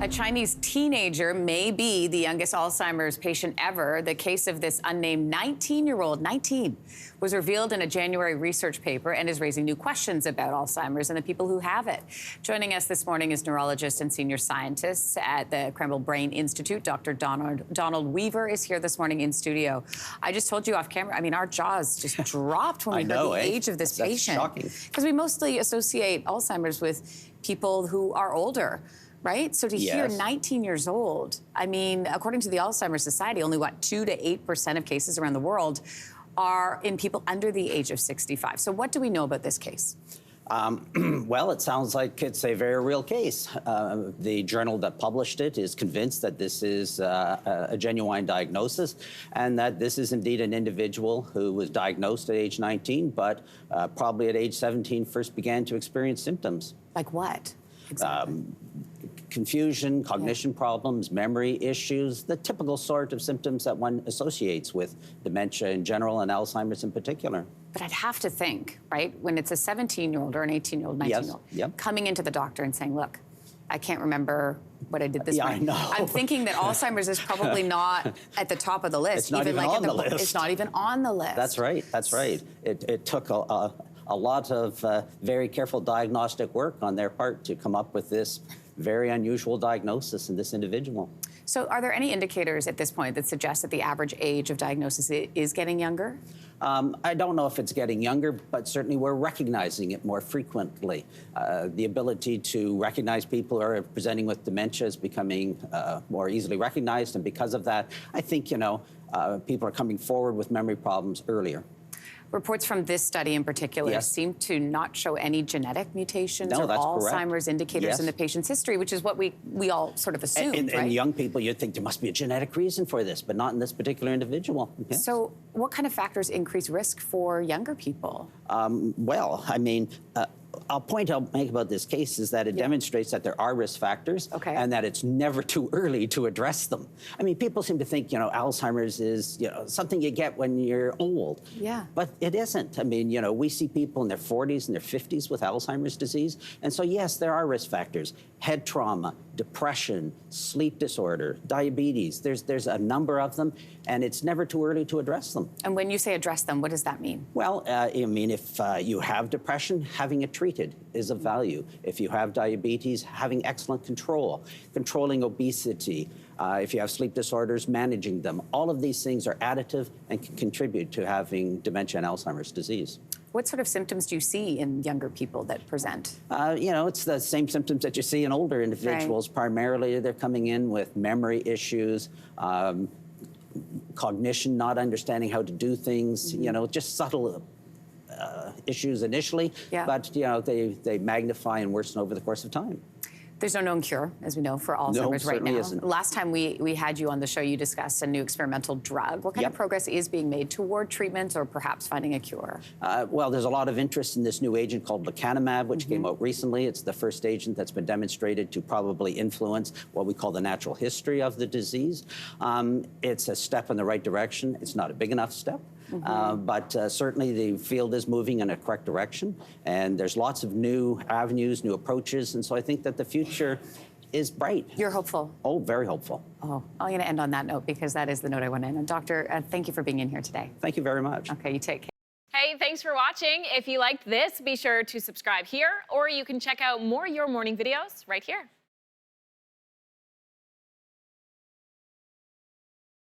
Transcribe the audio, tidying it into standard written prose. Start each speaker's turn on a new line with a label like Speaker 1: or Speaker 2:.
Speaker 1: A Chinese teenager may be the youngest Alzheimer's patient ever. The case of this unnamed 19-year-old, 19, was revealed in a January research paper and is raising new questions about Alzheimer's and the people who have it. Joining us this morning is neurologist and senior scientist at the Kreml Brain Institute. Dr. Donald Weaver is here this morning in studio. I just told you off camera, I mean, our jaws just dropped when we heard the age of this patient.
Speaker 2: That's shocking.
Speaker 1: Because we mostly associate Alzheimer's with people who are older. Right? So to hear 19 years old, I mean, according to the Alzheimer's Society, only, 2 to 8% of cases around the world are in people under the age of 65. So what do we know about this case?
Speaker 2: Well, it sounds like it's a very real case. The journal that published it is convinced that this is a genuine diagnosis and that this is indeed an individual who was diagnosed at age 19, but probably at age 17 first began to experience symptoms.
Speaker 1: Like what? Exactly.
Speaker 2: Confusion, cognition problems, memory issues, the typical sort of symptoms that one associates with dementia in general and Alzheimer's in particular.
Speaker 1: But I'd have to think, right, when it's a 17-year-old or an 18-year-old, 19-year-old, coming into the doctor and saying, look, I can't remember what I did this morning.
Speaker 2: I know.
Speaker 1: I'm thinking that Alzheimer's is probably not at the top of the list.
Speaker 2: It's not even on the list.
Speaker 1: It's not even on the list.
Speaker 2: That's right. That's right. It took a lot of very careful diagnostic work on their part to come up with this very unusual diagnosis in this individual.
Speaker 1: So are there any indicators at this point that suggest that the average age of diagnosis is getting younger?
Speaker 2: I don't know if it's getting younger, but certainly we're recognizing it more frequently. The ability to recognize people who are presenting with dementia is becoming more easily recognized, and because of that, I think, people are coming forward with memory problems earlier.
Speaker 1: Reports from this study in particular seem to not show any genetic mutations or Alzheimer's indicators in the patient's history, which is what we all sort of assume, right?
Speaker 2: In young people, you'd think there must be a genetic reason for this, but not in this particular individual. Yes.
Speaker 1: So what kind of factors increase risk for younger people?
Speaker 2: Well, I mean, a point I'll make about this case is that it demonstrates that there are risk factors and that it's never too early to address them. I mean, people seem to think, Alzheimer's is, something you get when you're old.
Speaker 1: Yeah.
Speaker 2: But it isn't. I mean, we see people in their 40s and their 50s with Alzheimer's disease. And so, yes, there are risk factors. Head trauma, depression, sleep disorder, diabetes. There's a number of them, and it's never too early to address them.
Speaker 1: And when you say address them, what does that mean?
Speaker 2: Well, I mean, if you have depression, having it treated is of value. If you have diabetes, having excellent control, controlling obesity, if you have sleep disorders, managing them. All of these things are additive and can contribute to having dementia and Alzheimer's disease.
Speaker 1: What sort of symptoms do you see in younger people that present?
Speaker 2: It's the same symptoms that you see in older individuals. Right. Primarily, they're coming in with memory issues, cognition, not understanding how to do things, just subtle issues initially, but they magnify and worsen over the course of time.
Speaker 1: There's no known cure, as we know, for Alzheimer's right now.
Speaker 2: Isn't.
Speaker 1: Last time we had you on the show, you discussed a new experimental drug. What kind of progress is being made toward treatment or perhaps finding a cure?
Speaker 2: Well, there's a lot of interest in this new agent called lecanemab, which came out recently. It's the first agent that's been demonstrated to probably influence what we call the natural history of the disease. It's a step in the right direction. It's not a big enough step. But certainly the field is moving in a correct direction, and there's lots of new avenues, new approaches, and so I think that the future is bright.
Speaker 1: You're hopeful? Oh,
Speaker 2: very hopeful.
Speaker 1: Oh, I'm going to end on that note because that is the note I want to end on. Doctor, thank you for being in here today.
Speaker 2: Thank you very much.
Speaker 1: Okay, you take care.
Speaker 3: Hey, thanks for watching. If you liked this, be sure to subscribe here, or you can check out more Your Morning videos right here.